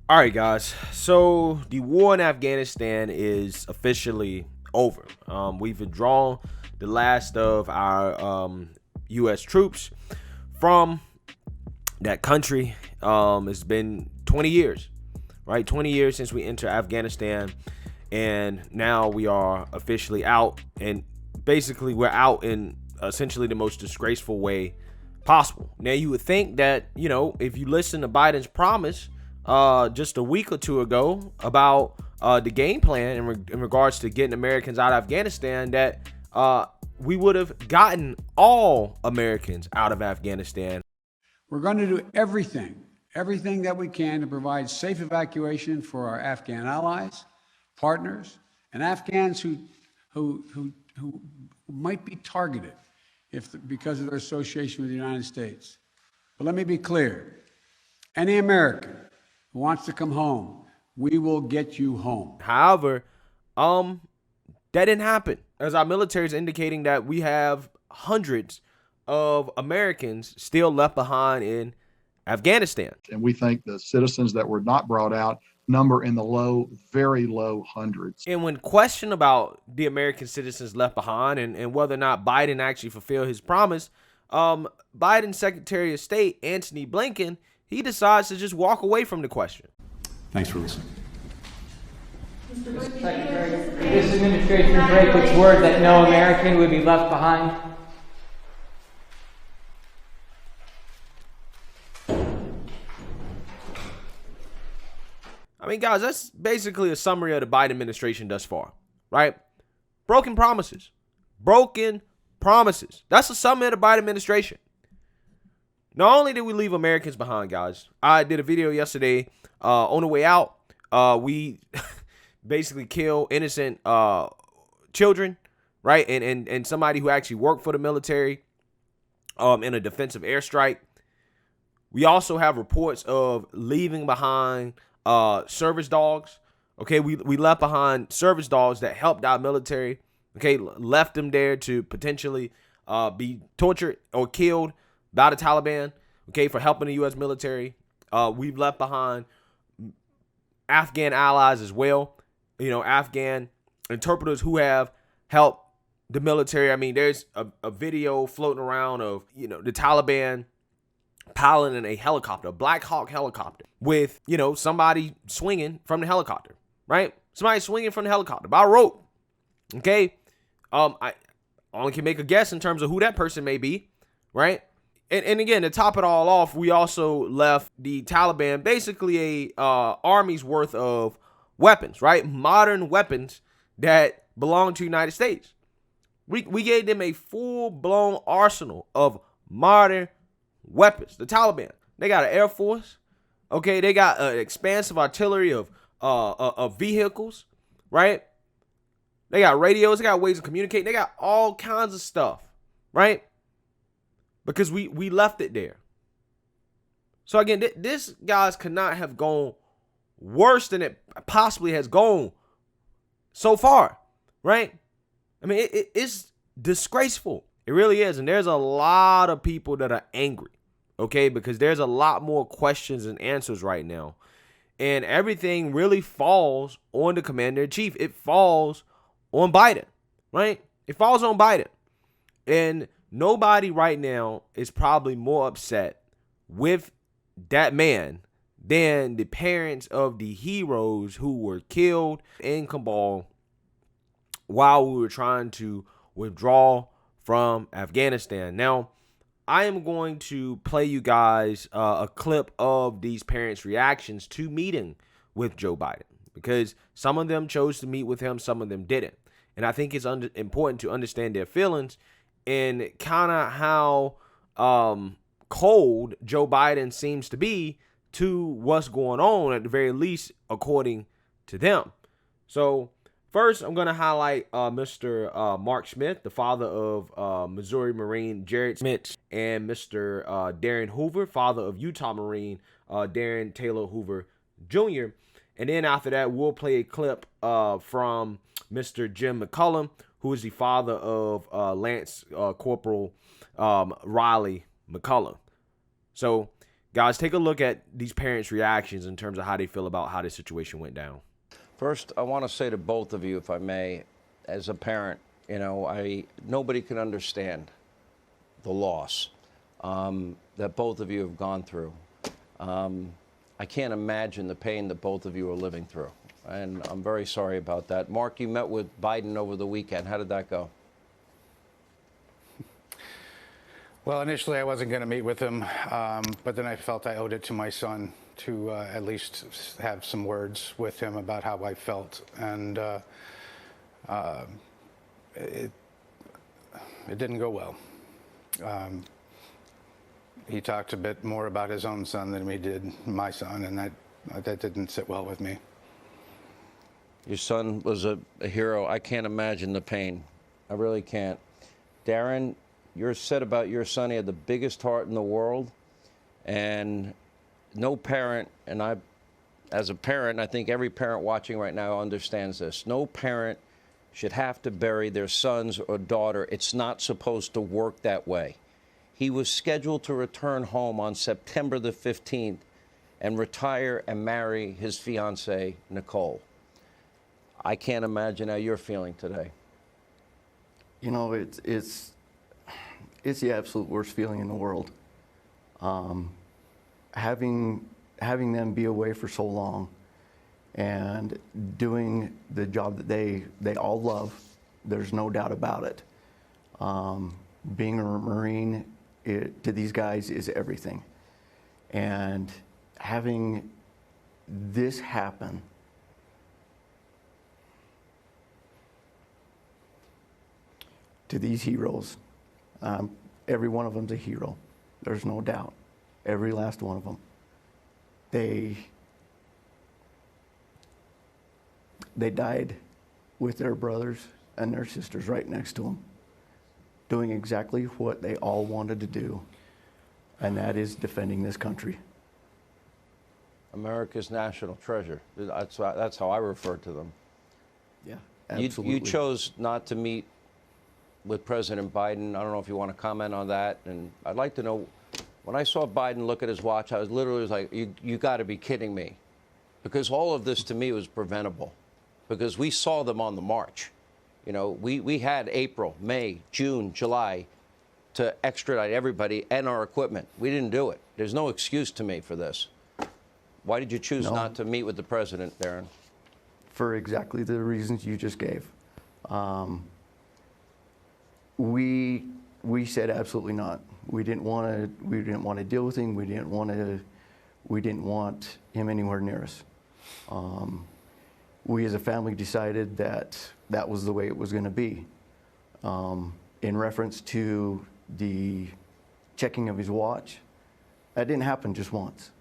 All right, guys. So the war in Afghanistan is officially over. We've withdrawn the last of our U.S. troops from that country. It's been 20 years, right? 20 years since we entered Afghanistan, and now we are officially out. And basically, we're out in essentially the most disgraceful way possible. Now, you would think that, if you listen to Biden's promise just a week or two ago about the game plan in regards to getting Americans out of Afghanistan, that we would have gotten all Americans out of Afghanistan. We're going to do everything that we can to provide safe evacuation for our Afghan allies, partners, and Afghans who might be targeted because of their association with the United States. But let me be clear. Any American who wants to come home, we will get you home. However, that didn't happen, as our military is indicating that we have hundreds of Americans still left behind in Afghanistan. And we think the citizens that were not brought out number in the low, very low hundreds. And when questioned about the American citizens left behind and whether or not Biden actually fulfilled his promise, Biden's Secretary of State, Antony Blinken, he decides to just walk away from the question. Thanks for listening. Mr. Secretary, this administration break its word that no American would be left behind. I mean, guys, that's basically a summary of the Biden administration thus far, right? Broken promises. Broken promises. That's a summary of the Biden administration. Not only did we leave Americans behind, guys, I did a video yesterday on the way out. We basically kill innocent children, right? And somebody who actually worked for the military in a defensive airstrike. We also have reports of leaving behind service dogs. Okay, we left behind service dogs that helped our military. Okay, left them there to potentially be tortured or killed by the Taliban. Okay, for helping the U.S. military. We've left behind Afghan allies as well. Afghan interpreters who have helped the military. I mean, there's a video floating around of the Taliban piloting a helicopter, a Black Hawk helicopter, with, somebody swinging from the helicopter, right? Somebody swinging from the helicopter by rope. Okay. I only can make a guess in terms of who that person may be, right? And again, to top it all off, we also left the Taliban basically a army's worth of weapons, right? Modern weapons that belong to the United States. We gave them a full-blown arsenal of modern weapons. The Taliban, they got an air force. Okay, they got an expansive artillery of vehicles, right? They got radios. They got ways of communicating. They got all kinds of stuff, right? Because we left it there. So again, this, guys, could not have gone worse than it possibly has gone so far, right? I mean, it's disgraceful. It really is. And there's a lot of people that are angry, okay? Because there's a lot more questions and answers right now. And everything really falls on the commander-in-chief. It falls on Biden, right? It falls on Biden. And nobody right now is probably more upset with that man than the parents of the heroes who were killed in Kabul while we were trying to withdraw from Afghanistan. Now, I am going to play you guys a clip of these parents' reactions to meeting with Joe Biden, because some of them chose to meet with him, some of them didn't. And I think it's important to understand their feelings and kind of how cold Joe Biden seems to be to what's going on, at the very least, according to them. So first, I'm going to highlight Mr. Mark Schmidt, the father of Missouri Marine Jared Schmitz, and Mr. Darin Hoover, father of Utah Marine Darin Taylor Hoover Jr. And then after that, we'll play a clip from Mr. Jim McCullum, who is the father of Lance Corporal Riley McCullum. So Guys, take a look at these parents' reactions in terms of how they feel about how this situation went down. First, I want to say to both of you, if I may, as a parent, nobody can understand the loss that both of you have gone through. I can't imagine the pain that both of you are living through, and I'm very sorry about that. Mark, you met with Biden over the weekend. How did that go? Well, initially I wasn't going to meet with him, but then I felt I owed it to my son to at least have some words with him about how I felt, and it didn't go well. He talked a bit more about his own son than he did my son, and that didn't sit well with me. Your son was a hero. I can't imagine the pain. I really can't. Darin, you're said about your son, he had the biggest heart in the world, and no parent, and as a parent, I think every parent watching right now understands this. No parent should have to bury their sons or daughter. It's not supposed to work that way. He was scheduled to return home on September the 15th and retire and marry his fiancée, Nicole. I can't imagine how you're feeling today. You know, it's the absolute worst feeling in the world. Having them be away for so long and doing the job that they all love, there's no doubt about it. Being a Marine to these guys is everything. And having this happen to these heroes, every one of them's a hero. There's no doubt. Every last one of them. They died with their brothers and their sisters right next to them, doing exactly what they all wanted to do, and that is defending this country. America's national treasure. That's how I refer to them. Yeah, absolutely. You chose not to meet with President Biden. I don't know if you want to comment on that. And I'd like to know, when I saw Biden look at his watch, I was literally like, you got to be kidding me. Because all of this to me was preventable. Because we saw them on the march. You know, we had April, May, June, July to extradite everybody and our equipment. We didn't do it. There's no excuse to me for this. Why did you choose not to meet with the president, Darin? For exactly the reasons you just gave. We said absolutely not. We didn't want to deal with him. We didn't want him anywhere near us. We as a family decided that was the way it was going to be. In reference to the checking of his watch, that didn't happen just once.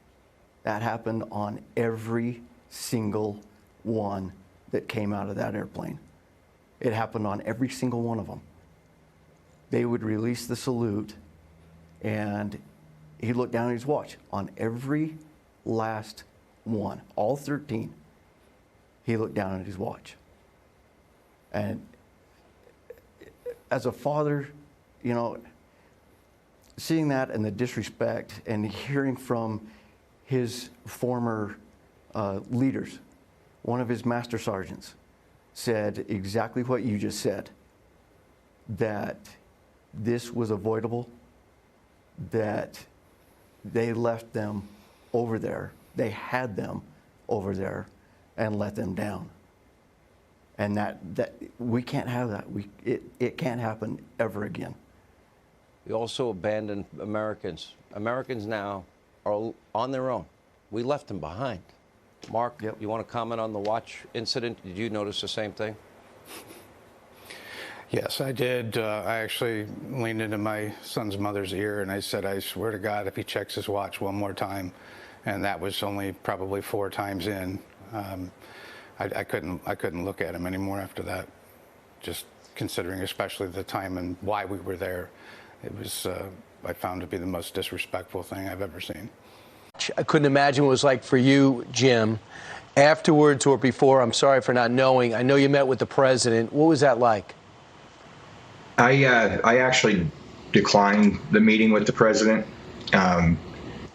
That happened on every single one that came out of that airplane. It happened on every single one of them. They would release the salute, and he looked down at his watch on every last one, all 13. He looked down at his watch. And as a father, you know, seeing that and the disrespect and hearing from his former leaders, one of his master sergeants said exactly what you just said, that this was avoidable, that they left them over there, they had them over there and let them down. And that we can't have that. It can't happen ever again. We also abandoned Americans. Americans now are on their own. We left them behind. Mark, Yep. You want to comment on the watch incident? Did you notice the same thing? Yes, I did. I actually leaned into my son's mother's ear and I said, I swear to God, if he checks his watch one more time, and that was only probably 4 times in, I couldn't look at him anymore after that. Just considering especially the time and why we were there, it was I found to be the most disrespectful thing I've ever seen. I couldn't imagine what it was like for you, Jim. Afterwards or before, I'm sorry for not knowing. I know you met with the president. What was that like? I actually declined the meeting with the president.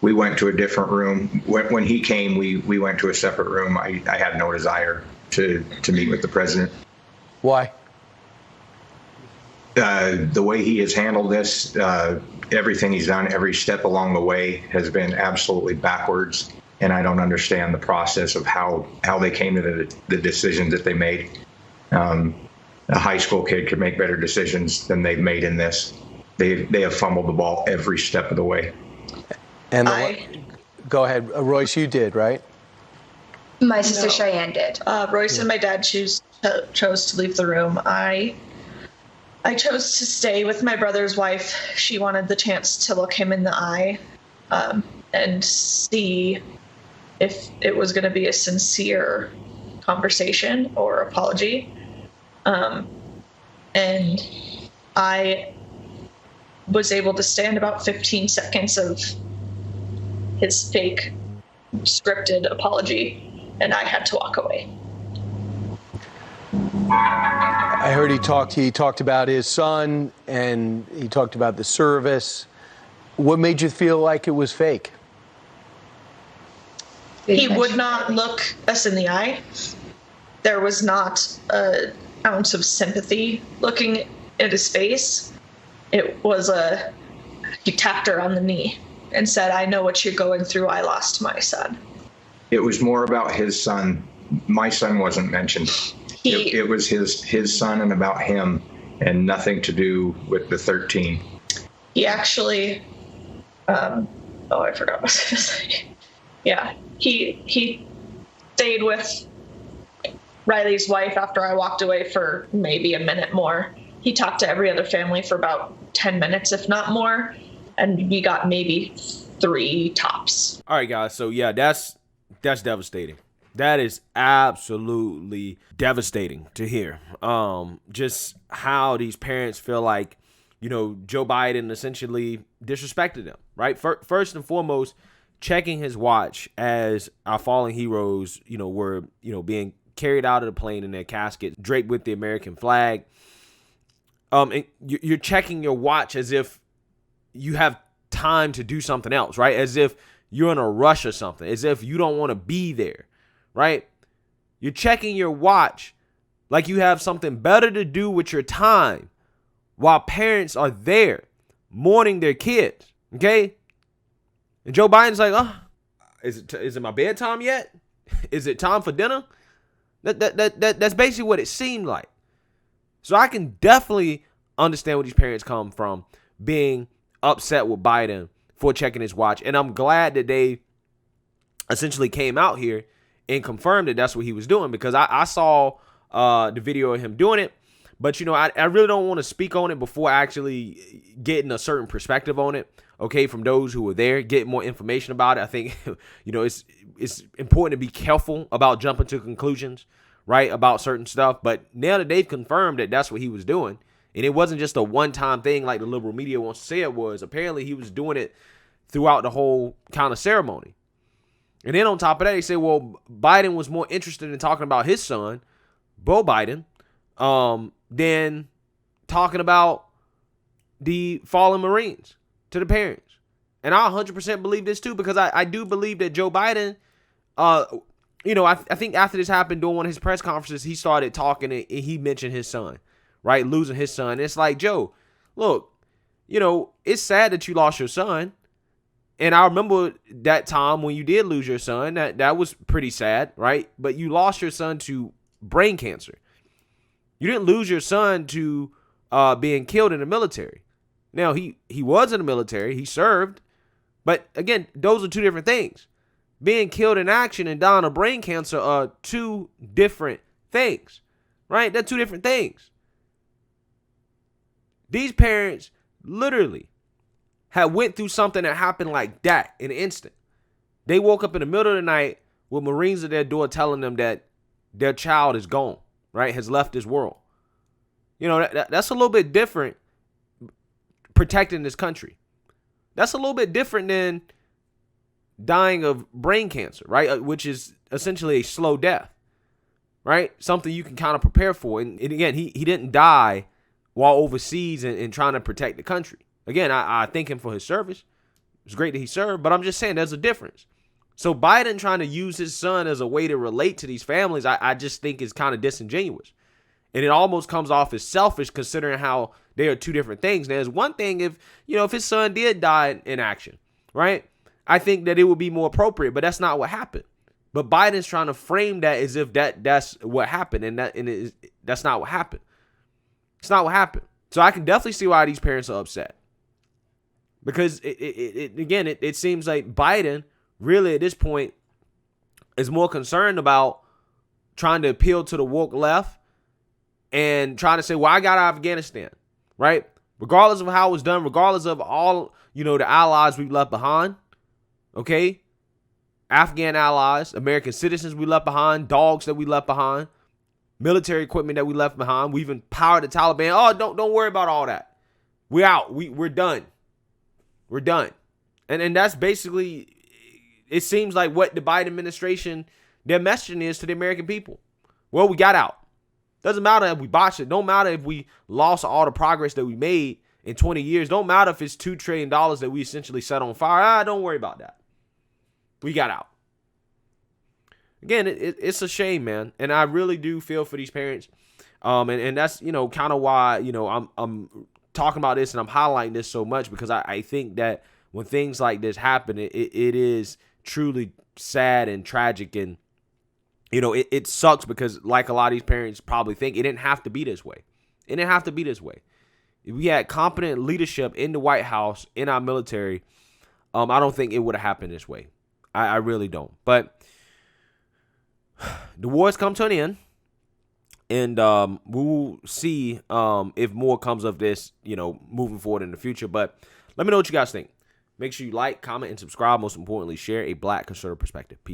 we went to a different room. When he came, we went to a separate room. I had no desire to meet with the president. Why? The way he has handled this, everything he's done, every step along the way has been absolutely backwards. And I don't understand the process of how they came to the decisions that they made. A high school kid could make better decisions than they've made in this. They have fumbled the ball every step of the way. And go ahead, Royce, you did, right? My sister Cheyenne did. Royce and my dad chose to leave the room. I chose to stay with my brother's wife. She wanted the chance to look him in the eye and see if it was going to be a sincere conversation or apology. And I was able to stand about 15 seconds of his fake scripted apology, and I had to walk away. I heard he talked about his son, and he talked about the service. What made you feel like it was fake? He would not look us in the eye. There was not an ounce of sympathy looking at his face. It was he tapped her on the knee and said, "I know what you're going through. I lost my son." It was more about his son. My son wasn't mentioned. It was his son and about him, and nothing to do with the 13. He actually, I forgot what I was going to say. Yeah, he stayed with Riley's wife after I walked away for maybe a minute more. He talked to every other family for about 10 minutes, if not more, and we got maybe 3 tops. All right, guys. So yeah, that's devastating. That is absolutely devastating to hear. Just how these parents feel like, Joe Biden essentially disrespected them, right? First and foremost, checking his watch as our fallen heroes, were, being carried out of the plane in their caskets, draped with the American flag. And you're checking your watch as if you have time to do something else, right? As if you're in a rush or something, as if you don't want to be there, right? You're checking your watch like you have something better to do with your time while parents are there mourning their kids, okay? And Joe Biden's like, is it my bedtime yet? Is it time for dinner? That's basically what it seemed like. So I can definitely understand where these parents come from, being upset with Biden for checking his watch. And I'm glad that they essentially came out here and confirmed that that's what he was doing, because I saw the video of him doing it. But, I really don't want to speak on it before actually getting a certain perspective on it, okay, from those who were there, get more information about it. I think, it's important to be careful about jumping to conclusions, right, about certain stuff. But now that they've confirmed that that's what he was doing, and it wasn't just a one-time thing like the liberal media wants to say it was. Apparently, he was doing it throughout the whole kind of ceremony. And then on top of that, they say, well, Biden was more interested in talking about his son, Beau Biden, than talking about the fallen Marines to the parents. And I 100% believe this too, because I do believe that Joe Biden, I think after this happened during one of his press conferences, he started talking and he mentioned his son, right? Losing his son. It's like, Joe, look, it's sad that you lost your son. And I remember that time when you did lose your son, that was pretty sad, right? But you lost your son to brain cancer. You didn't lose your son to being killed in the military. Now, he was in the military. He served. But again, those are two different things. Being killed in action and dying of brain cancer are two different things, right? They're two different things. These parents literally had went through something that happened like that in an instant. They woke up in the middle of the night with Marines at their door telling them that their child is gone, right? Has left this world. That's a little bit different, protecting this country. That's a little bit different than dying of brain cancer, right? Which is essentially a slow death, right? Something you can kind of prepare for. And again, he didn't die while overseas and trying to protect the country. Again, I thank him for his service. It's great that he served, but I'm just saying there's a difference. So Biden trying to use his son as a way to relate to these families, I just think is kind of disingenuous. And it almost comes off as selfish considering how they are two different things. Now, there's one thing if his son did die in action, right? I think that it would be more appropriate, but that's not what happened. But Biden's trying to frame that as if that's what happened, and that's not what happened. It's not what happened. So I can definitely see why these parents are upset. Because it seems like Biden really at this point is more concerned about trying to appeal to the woke left and trying to say, well, I got out of Afghanistan, right? Regardless of how it was done, regardless of all, the allies we've left behind, okay? Afghan allies, American citizens we left behind, dogs that we left behind, military equipment that we left behind. We even powered the Taliban. Oh, don't worry about all that. We're out. We're done. We're done. And that's basically, it seems like what the Biden administration, their messaging is to the American people. Well, we got out. Doesn't matter if we botched it. Don't matter if we lost all the progress that we made in 20 years. Don't matter if it's $2 trillion that we essentially set on fire. Don't worry about that. We got out. Again, it's a shame, man. And I really do feel for these parents. And that's, kind of why, I'm talking about this and I'm highlighting this so much, because I think that when things like this happen, it is truly sad and tragic. And, it sucks because like a lot of these parents probably think it didn't have to be this way. It didn't have to be this way. If we had competent leadership in the White House, in our military, I don't think it would have happened this way. I really don't. But the war's come to an end. And we'll see if more comes of this, moving forward in the future. But let me know what you guys think. Make sure you like, comment, and subscribe. Most importantly, share a Black conservative perspective. Peace.